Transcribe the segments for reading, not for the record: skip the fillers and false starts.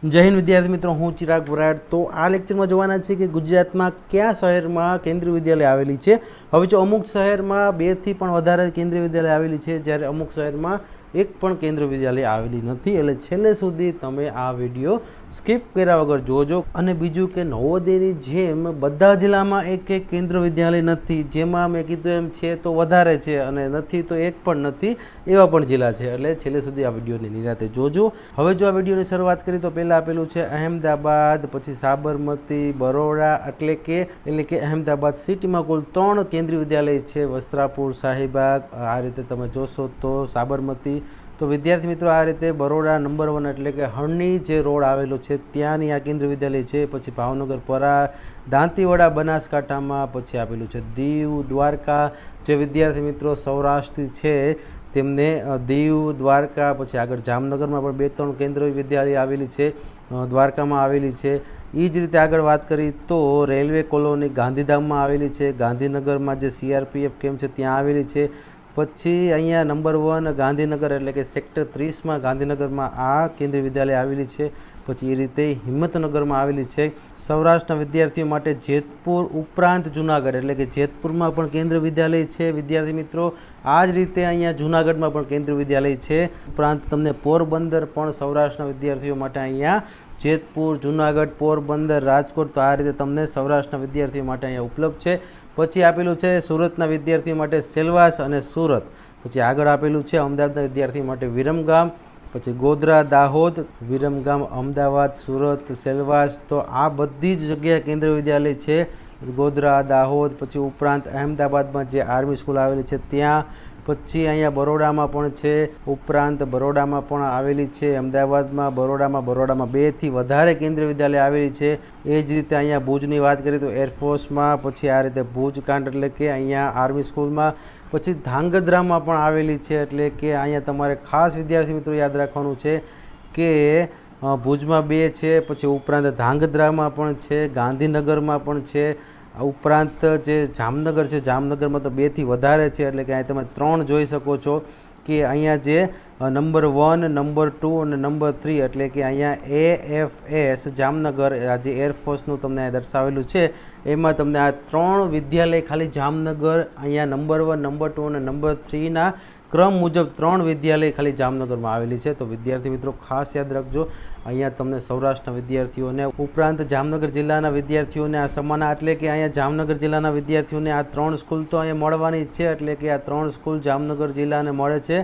જય હિન્દ વિદ્યાર્થી મિત્રો, હું ચિરાગ બરાડ। તો આ લેક્ચરમાં જોવાના છે કે ગુજરાતમાં કયા શહેરમાં કેન્દ્રીય વિદ્યાલય આવેલી છે। હવે જો અમુક શહેરમાં 2 થી પણ વધારે કેન્દ્રીય વિદ્યાલય આવેલી છે, જ્યારે અમુક શહેરમાં એક પણ કેન્દ્રીય વિદ્યાલય આવેલી નથી। એટલે છેલ્લે સુધી તમે આ વિડીયો સ્કીપ કર્યા વગર જોજો। અને બીજું કે નવોદયની જેમ બધા જિલ્લામાં એક એક કેન્દ્રીય વિદ્યાલય નથી, જેમાં મેં કીધું એમ છે તો વધારે છે અને નથી તો એક પણ નથી, એવા પણ જિલ્લા છે। એટલે છેલ્લે સુધી આ વિડીયોની નિરાતે જોજો। હવે જો આ વિડીયોની શરૂઆત કરી તો પહેલાં આપેલું છે અહેમદાબાદ, પછી સાબરમતી, બરોડા, એટલે કે અહેમદાબાદ સિટીમાં કુલ 3 કેન્દ્રીય વિદ્યાલય છે, વસ્ત્રાપુર, શાહીબાગ। આ રીતે તમે જોશો તો સાબરમતી, તો વિદ્યાર્થી મિત્રો આ રીતે બરોડા નંબર 1 એટલે કે હરણી જે રોડ આવેલો છે ત્યાંની આ કેન્દ્રીય વિદ્યાલય છે। પછી ભાવનગર, પરા, દાંતીવાડા બનાસકાંઠામાં, પછી આપેલું છે દીવ, દ્વારકા। જે વિદ્યાર્થી મિત્રો સૌરાષ્ટ્રથી છે તેમને દીવ, દ્વારકા, પછી આગળ જામનગરમાં પણ 2-3 કેન્દ્રીય વિદ્યાલય આવેલી છે, દ્વારકામાં આવેલી છે। એ જ રીતે આગળ વાત કરી તો રેલવે કોલોની ગાંધીધામમાં આવેલી છે, ગાંધીનગરમાં જે CRPF કેમ્પ છે ત્યાં આવેલી છે। પછી અહીંયા નંબર 1 ગાંધીનગર એટલે કે સેક્ટર 30માં ગાંધીનગરમાં આ કેન્દ્રીય વિદ્યાલય આવેલી છે। પછી એ રીતે હિંમતનગરમાં આવેલી છે। સૌરાષ્ટ્રના વિદ્યાર્થીઓ માટે જેતપુર ઉપરાંત જુનાગઢ એટલે કે જેતપુરમાં પણ કેન્દ્રીય વિદ્યાલય છે વિદ્યાર્થી મિત્રો। આ જ રીતે અહીંયા જુનાગઢમાં પણ કેન્દ્રીય વિદ્યાલય છે, ઉપરાંત તમને પોરબંદર પણ સૌરાષ્ટ્રના વિદ્યાર્થીઓ માટે અહીંયા જેતપુર, જુનાગઢ, પોરબંદર, રાજકોટ, તો આ રીતે તમને સૌરાષ્ટ્રના વિદ્યાર્થીઓ માટે અહીંયા ઉપલબ્ધ છે। પછી આપેલું છે સુરતના વિદ્યાર્થીઓ માટે સેલવાસ અને સુરત। પછી આગળ આપેલું છે અમદાવાદના વિદ્યાર્થીઓ માટે વિરમગામ, પછી ગોધરા, દાહોદ, વિરમગામ, અમદાવાદ, સુરત, સેલવાસ, તો આ બધી જ જગ્યાએ કેન્દ્રીય વિદ્યાલય છે, ગોધરા, દાહોદ। પછી ઉપરાંત અહેમદાબાદમાં જે આર્મી સ્કૂલ આવેલી છે ત્યાં, પછી અહીંયા બરોડામાં પણ છે, ઉપરાંત બરોડામાં પણ આવેલી છે, અમદાવાદમાં, બરોડામાં 2 થી વધારે કેન્દ્રીય વિદ્યાલય આવેલી છે। એ જ રીતે અહીંયા ભુજની વાત કરીએ તો એરફોર્સમાં, પછી આ રીતે ભુજ કાંડ એટલે કે અહીંયા આર્મી સ્કૂલમાં, પછી ધાંગધ્રામાં પણ આવેલી છે। એટલે કે અહીંયા તમારે ખાસ વિદ્યાર્થી મિત્રો યાદ રાખવાનું છે કે ભુજમાં 2 છે, પછી ઉપરાંત ધાંગધ્રામાં પણ છે, ગાંધીનગરમાં પણ છે, ઉપરાંત જે જામનગર છે જામનગરમાં તો 2 થી વધારે છે। એટલે કે અહીં તમે 3 જોઈ શકો છો કે અહીંયા જે નંબર 1, નંબર 2 અને નંબર 3 એટલે કે અહીંયા AFS જામનગર, આ જે એરફોર્સનું તમને દર્શાવેલું છે એમાં તમને આ 3 વિદ્યાલય ખાલી જામનગર, અહીંયા નંબર 1, નંબર 2 અને નંબર 3ના ક્રમ મુજબ 3 વિદ્યાલય ખાલી જામનગરમાં આવેલી છે। તો વિદ્યાર્થી મિત્રો ખાસ યાદ રાખજો, અહીંયા તમને સૌરાષ્ટ્રના વિદ્યાર્થીઓને ઉપરાંત જામનગર જિલ્લાના વિદ્યાર્થીઓને આ સમાના, એટલે કે અહીંયા જામનગર જિલ્લાના વિદ્યાર્થીઓને આ 3 સ્કૂલ તો અહીંયા મળવાની જ છે। એટલે કે આ 3 સ્કૂલ જામનગર જિલ્લાને મળે છે।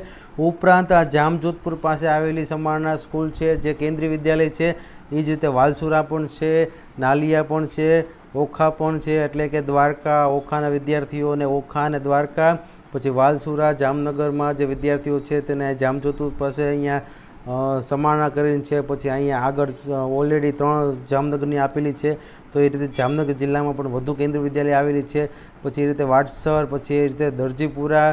ઉપરાંત આ જામજોધપુર પાસે આવેલી સમાના સ્કૂલ છે જે કેન્દ્રીય વિદ્યાલય છે, એ જ રીતે વાલસુરા પણ છે, નાલિયા પણ છે, ઓખા પણ છે, એટલે કે દ્વારકા, ઓખાના વિદ્યાર્થીઓને ઓખા અને દ્વારકા। પછી વાલસુરા જામનગરમાં જે વિદ્યાર્થીઓ છે તેને જામજોધપુર પાસે અહીંયા સમાના કરીને છે। પછી અહીંયા આગળ ઓલરેડી 3 જામનગરની આપેલી છે, તો એ રીતે જામનગર જિલ્લામાં પણ વધુ કેન્દ્રીય વિદ્યાલય આવેલી છે। પછી એ રીતે વાડસર, પછી એ રીતે દરજીપુરા,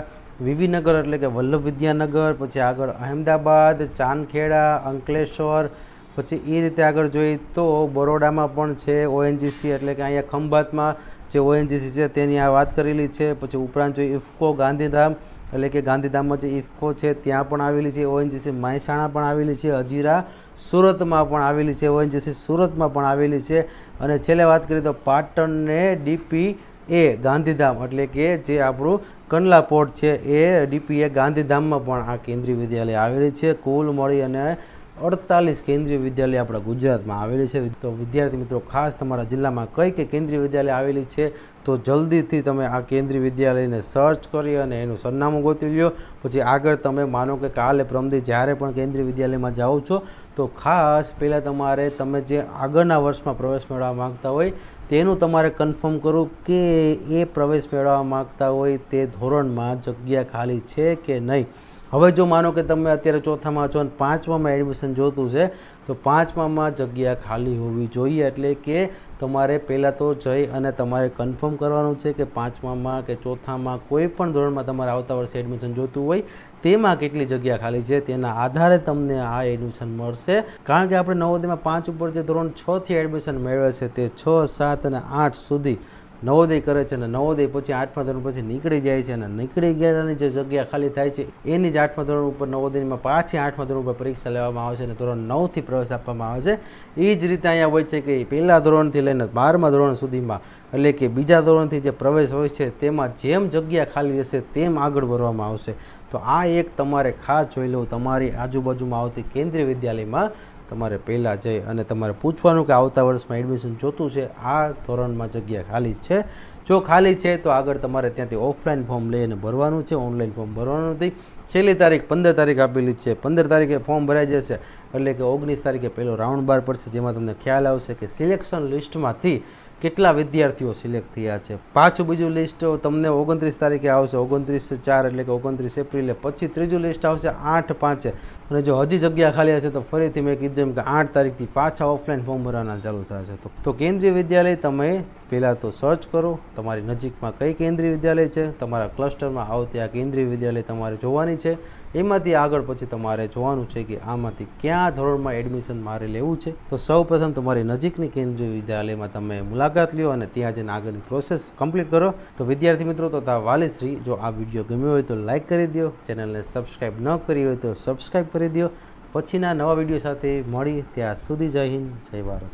વિવીનગર એટલે કે વલ્લભ વિદ્યાનગર, પછી આગળ અહેમદાબાદ, ચાંદખેડા, અંકલેશ્વર। પછી એ રીતે આગળ જોઈએ તો બરોડામાં પણ છે ONGC એટલે કે અહીંયા ખંભાતમાં જે ONGC છે તેની આ વાત કરેલી છે। પછી ઉપરાંત જો ઇફકો ગાંધીધામ એટલે કે ગાંધીધામમાં જે ઇફકો છે ત્યાં પણ આવેલી છે ONGC, મહેસાણા પણ આવેલી છે, હજીરા સુરતમાં પણ આવેલી છે, ONGC સુરતમાં પણ આવેલી છે। અને છેલ્લે વાત કરીએ તો પાટણ ને DPA ગાંધીધામ એટલે કે જે આપણું કંડલા પોર્ટ છે એ DPA ગાંધીધામમાં પણ આ કેન્દ્રીય વિદ્યાલય આવેલી છે। કુલ મળી અને 48 કેન્દ્રીય વિદ્યાલય આપણા ગુજરાતમાં આવેલી છે। તો વિદ્યાર્થી મિત્રો ખાસ તમારા જિલ્લામાં કઈ કેન્દ્રીય વિદ્યાલય આવેલી છે તો જલ્દીથી તમે આ કેન્દ્રીય વિદ્યાલયને સર્ચ કરી અને એનું સરનામું ગોતી લ્યો। પછી આગળ તમે માનો કે કાલે પ્રમદી જ્યારે પણ કેન્દ્રીય વિદ્યાલયમાં જાઓ છો તો ખાસ પહેલાં તમારે તમે જે આગળના વર્ષમાં પ્રવેશ મેળવવા માગતા હોય તેનું તમારે કન્ફર્મ કરવું કે એ પ્રવેશ મેળવવા માગતા હોય તે ધોરણમાં જગ્યા ખાલી છે કે નહીં। હવે જો માનો કે તમે અત્યારે 4થામાં છો અને 5મામાં એડમિશન જોતું છે તો 5મામાં જગ્યા ખાલી હોવી જોઈએ। એટલે કે તમારે પહેલાં તો જઈ અને તમારે કન્ફર્મ કરવાનું છે કે 5મામાં કે 4થામાં કોઈ પણ ધોરણમાં તમારે આવતા વર્ષે એડમિશન જોતું હોય તેમાં કેટલી જગ્યા ખાલી છે, તેના આધારે તમને આ એડમિશન મળશે। કારણ કે આપણે નવોદયમાં 5 ઉપર જે ધોરણ 6થી એડમિશન મેળવે છે તે 6, 7 અને 8 સુધી નવોદય કરે છે અને નવોદય પછી 8મા ધોરણ પછી નીકળી જાય છે અને નીકળી ગયાની જે જગ્યા ખાલી થાય છે એની જ 8મા ધોરણ ઉપર નવોદયમાં પાછી 8મા ધોરણ ઉપર પરીક્ષા લેવામાં આવે છે અને ધોરણ 9થી પ્રવેશ આપવામાં આવે છે. એ જ રીતે અહીંયા હોય છે કે પહેલા ધોરણથી લઈને 12મા ધોરણ સુધીમાં એટલે કે બીજા ધોરણથી જે પ્રવેશ હોય છે તેમાં જેમ જગ્યા ખાલી હશે તેમ આગળ વધવામાં આવશે. તો આ એક તમારે ખાસ જોઈ લેવું. તમારી આજુબાજુમાં આવતી કેન્દ્રીય વિદ્યાલયમાં તમારે પહેલાં જઈ અને તમારે પૂછવાનું કે આવતા વર્ષમાં એડમિશન જોતું છે, આ ધોરણમાં જગ્યા ખાલી છે. જો ખાલી છે તો આગળ તમારે ત્યાંથી ઓફલાઈન ફોર્મ લઈને ભરવાનું છે, ઓનલાઈન ફોર્મ ભરવાનું નથી. છેલ્લી તારીખ 15 તારીખ આપેલી છે. 15 તારીખે ફોર્મ ભરાઈ જશે એટલે કે 19 તારીખે પહેલો રાઉન્ડ બહાર પડશે, જેમાં તમને ખ્યાલ આવશે કે સિલેક્શન લિસ્ટમાંથી કેટલા વિદ્યાર્થીઓ સિલેક્ટ થયા છે. પાછું બીજું લિસ્ટ તમને 29 તારીખે આવશે, 29/4 એટલે કે 29 એપ્રિલે. પછી ત્રીજું લિસ્ટ આવશે 8/5. અને જો હજી જગ્યા ખાલી હશે તો ફરીથી મેં કીધું એમ કે 8 તારીખથી પાછા ઓફલાઈન ફોર્મ ભરવાના ચાલુ થશે. તો કેન્દ્રીય વિદ્યાલય તમે પહેલાં તો સર્ચ કરો, તમારી નજીકમાં કઈ કેન્દ્રીય વિદ્યાલય છે, તમારા ક્લસ્ટરમાં આવતી આ કેન્દ્રીય વિદ્યાલય તમારે જોવાની છે. એમાંથી આગળ પછી તમારે જોવાનું છે કે આમાંથી કયા ધોરણમાં એડમિશન મારે લેવું છે. તો સૌપ્રથમ તમારી નજીકની કેન્દ્રીય વિદ્યાલયમાં તમે મુલાકાત લ્યો અને ત્યાં જઈને આગળની પ્રોસેસ કમ્પ્લીટ કરો. તો વિદ્યાર્થી મિત્રો તથા વાલીશ્રી, જો આ વિડીયો ગમ્યો હોય તો લાઇક કરી દો, ચેનલને સબસ્ક્રાઈબ ન કરી હોય તો સબસ્ક્રાઈબ કરી દો. પછીના નવા વિડીયો સાથે મળી, ત્યાં સુધી જય હિન્દ, જય ભારત.